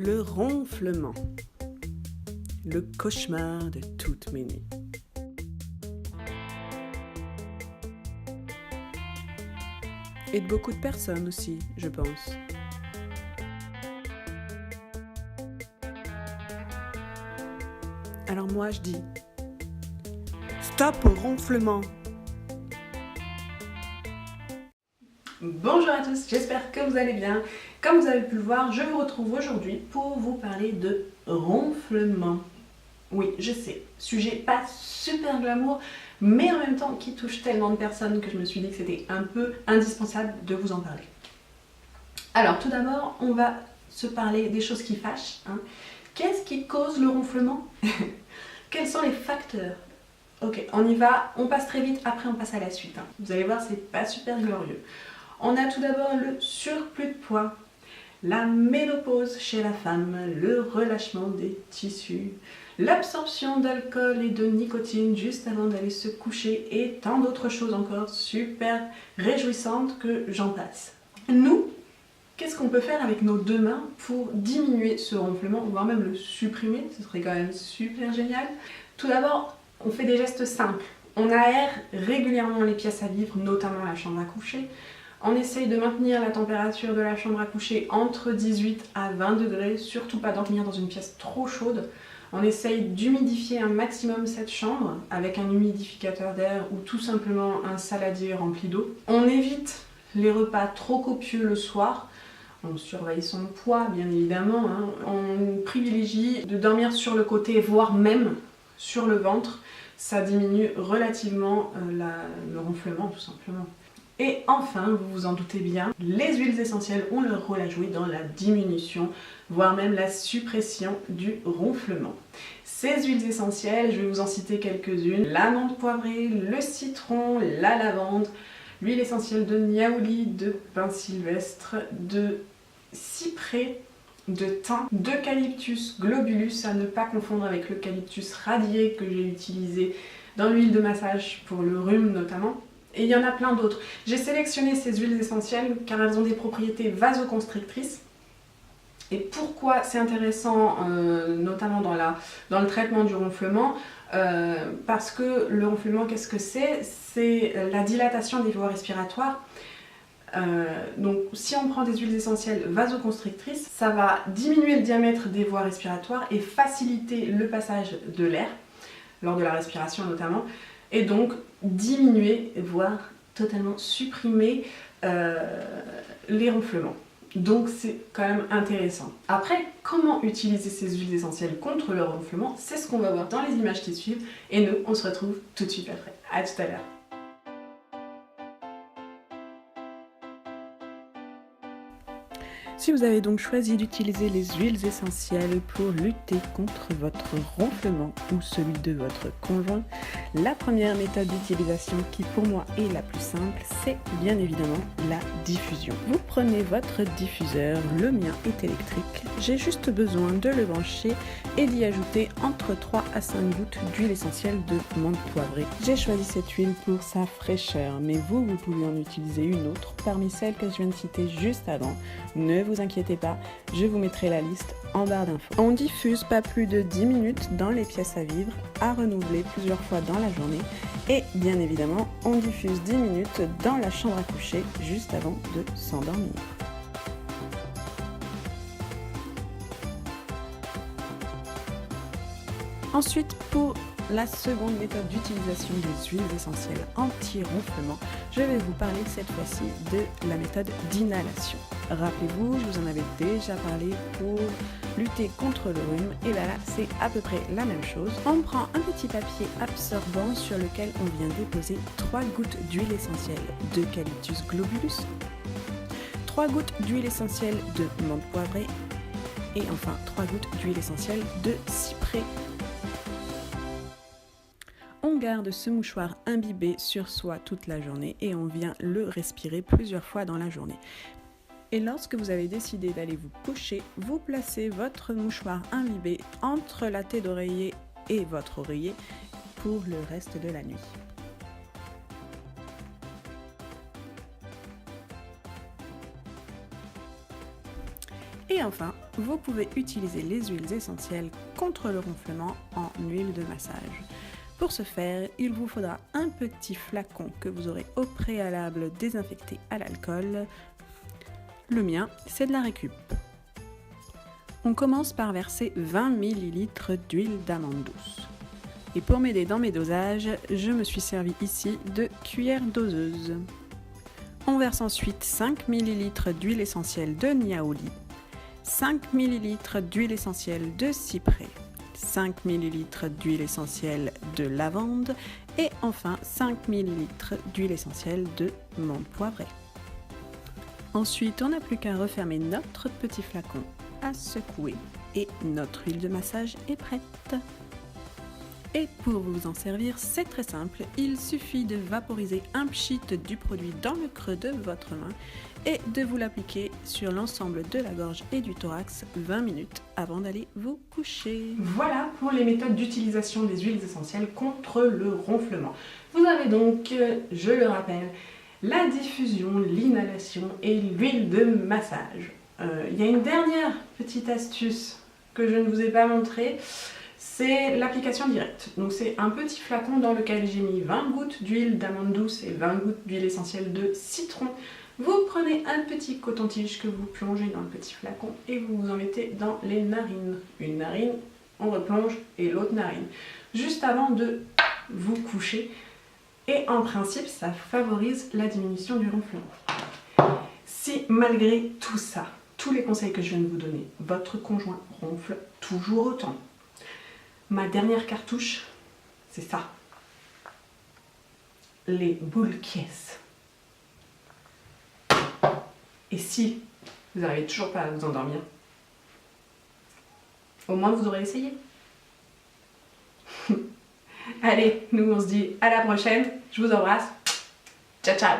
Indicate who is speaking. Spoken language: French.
Speaker 1: Le ronflement, le cauchemar de toutes mes nuits. Et de beaucoup de personnes aussi, je pense. Alors moi je dis, stop au ronflement. Bonjour à tous, j'espère que vous allez bien. Comme vous avez pu le voir, je vous retrouve aujourd'hui pour vous parler de ronflement. Oui, je sais, sujet pas super glamour, mais en même temps qui touche tellement de personnes que je me suis dit que c'était un peu indispensable de vous en parler. Alors tout d'abord, on va se parler des choses qui fâchent. Qu'est-ce qui cause le ronflement? Quels sont les facteurs? Ok, on y va, on passe très vite, après on passe à la suite. Vous allez voir, c'est pas super glorieux. On a tout d'abord le surplus de poids, la ménopause chez la femme, le relâchement des tissus, l'absorption d'alcool et de nicotine juste avant d'aller se coucher et tant d'autres choses encore super réjouissantes que j'en passe. Nous, qu'est-ce qu'on peut faire avec nos deux mains pour diminuer ce ronflement, voire même le supprimer? Ce serait quand même super génial. Tout d'abord, on fait des gestes simples. On aère régulièrement les pièces à vivre, notamment la chambre à coucher. On essaye de maintenir la température de la chambre à coucher entre 18 à 20 degrés, surtout pas dormir dans une pièce trop chaude. On essaye d'humidifier un maximum cette chambre avec un humidificateur d'air ou tout simplement un saladier rempli d'eau. On évite les repas trop copieux le soir. On surveille son poids, bien évidemment. On privilégie de dormir sur le côté, voire même sur le ventre. Ça diminue relativement le ronflement, tout simplement. Et enfin, vous vous en doutez bien, les huiles essentielles ont leur rôle à jouer dans la diminution, voire même la suppression du ronflement. Ces huiles essentielles, je vais vous en citer quelques-unes. L'amande poivrée, le citron, la lavande, l'huile essentielle de niaouli, de pin sylvestre, de cyprès, de thym, d'eucalyptus globulus, à ne pas confondre avec l'eucalyptus radié que j'ai utilisé dans l'huile de massage pour le rhume notamment. Et il y en a plein d'autres. J'ai sélectionné ces huiles essentielles car elles ont des propriétés vasoconstrictrices. Et pourquoi c'est intéressant, notamment dans le traitement du ronflement? Parce que le ronflement, qu'est-ce que c'est? C'est la dilatation des voies respiratoires. Donc si on prend des huiles essentielles vasoconstrictrices, ça va diminuer le diamètre des voies respiratoires et faciliter le passage de l'air, lors de la respiration notamment, et donc diminuer, voire totalement supprimer les ronflements. Donc c'est quand même intéressant. Après, comment utiliser ces huiles essentielles contre le ronflement? C'est ce qu'on va voir dans les images qui suivent, et nous, on se retrouve tout de suite après. À tout à l'heure. Si vous avez donc choisi d'utiliser les huiles essentielles pour lutter contre votre ronflement ou celui de votre conjoint, la première méthode d'utilisation qui pour moi est la plus simple, c'est bien évidemment la diffusion. Vous prenez votre diffuseur, le mien est électrique, j'ai juste besoin de le brancher et d'y ajouter entre 3 à 5 gouttes d'huile essentielle de menthe poivrée. J'ai choisi cette huile pour sa fraîcheur, mais vous pouvez en utiliser une autre parmi celles que je viens de citer juste avant. Ne vous inquiétez pas, je vous mettrai la liste en barre d'infos. On diffuse pas plus de 10 minutes dans les pièces à vivre, à renouveler plusieurs fois dans la journée. Et bien évidemment, on diffuse 10 minutes dans la chambre à coucher juste avant de s'endormir. Ensuite, pour la seconde méthode d'utilisation des huiles essentielles anti-ronflement, je vais vous parler cette fois-ci de la méthode d'inhalation. Rappelez-vous, je vous en avais déjà parlé pour lutter contre le rhume, et bien là c'est à peu près la même chose. On prend un petit papier absorbant sur lequel on vient déposer 3 gouttes d'huile essentielle d'eucalyptus globulus, 3 gouttes d'huile essentielle de menthe poivrée et enfin 3 gouttes d'huile essentielle de cyprès. On garde ce mouchoir imbibé sur soi toute la journée et on vient le respirer plusieurs fois dans la journée. Et lorsque vous avez décidé d'aller vous coucher, vous placez votre mouchoir imbibé entre la tête d'oreiller et votre oreiller pour le reste de la nuit. Et enfin, vous pouvez utiliser les huiles essentielles contre le ronflement en huile de massage. Pour ce faire, il vous faudra un petit flacon que vous aurez au préalable désinfecté à l'alcool. Le mien, c'est de la récup. On commence par verser 20 ml d'huile d'amande douce. Et pour m'aider dans mes dosages, je me suis servi ici de cuillère doseuse. On verse ensuite 5 ml d'huile essentielle de niaouli, 5 ml d'huile essentielle de cyprès, 5 ml d'huile essentielle de lavande et enfin 5 ml d'huile essentielle de menthe poivrée. Ensuite, on n'a plus qu'à refermer notre petit flacon, à secouer et notre huile de massage est prête. Et pour vous en servir, c'est très simple, il suffit de vaporiser un pchit du produit dans le creux de votre main et de vous l'appliquer sur l'ensemble de la gorge et du thorax 20 minutes avant d'aller vous coucher. Voilà pour les méthodes d'utilisation des huiles essentielles contre le ronflement. Vous avez donc, je le rappelle, la diffusion, l'inhalation et l'huile de massage. Il y a une dernière petite astuce que je ne vous ai pas montrée. C'est l'application directe. Donc c'est un petit flacon dans lequel j'ai mis 20 gouttes d'huile d'amande douce et 20 gouttes d'huile essentielle de citron. Vous prenez un petit coton-tige que vous plongez dans le petit flacon et vous vous en mettez dans les narines. Une narine, on replonge et l'autre narine. Juste avant de vous coucher. Et en principe, ça favorise la diminution du ronflement. Si malgré tout ça, tous les conseils que je viens de vous donner, votre conjoint ronfle toujours autant, ma dernière cartouche, c'est ça. Les boules Kies. Et si vous n'arrivez toujours pas à vous endormir, au moins vous aurez essayé. Allez, nous on se dit à la prochaine. Je vous embrasse. Ciao, ciao.